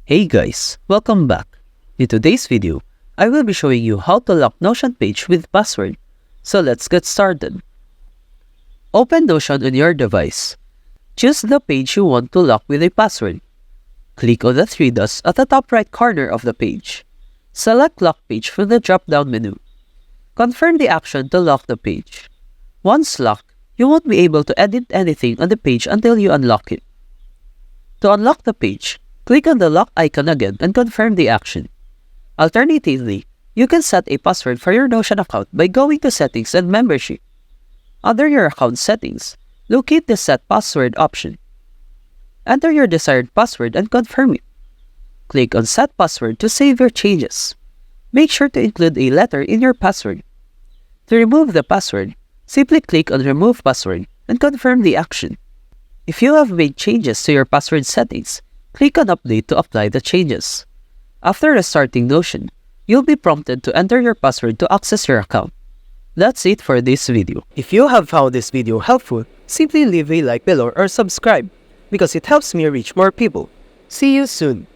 Hey guys, welcome back. In today's video, I will be showing you how to lock Notion page with password. So let's get started. Open Notion on your device. Choose the page you want to lock with a password. Click on the three dots at the top right corner of the page. Select Lock Page from the drop-down menu. Confirm the action to lock the page. Once locked, you won't be able to edit anything on the page until you unlock it. To unlock the page, click on the lock icon again and confirm the action. Alternatively, you can set a password for your Notion account by going to Settings and Membership. Under your account settings, locate the Set Password option. Enter your desired password and confirm it. Click on Set Password to save your changes. Make sure to include a letter in your password. To remove the password, simply click on Remove Password and confirm the action. If you have made changes to your password settings, click on Update to apply the changes. After restarting Notion, you'll be prompted to enter your password to access your account. That's it for this video. If you have found this video helpful, simply leave a like below or subscribe because it helps me reach more people. See you soon!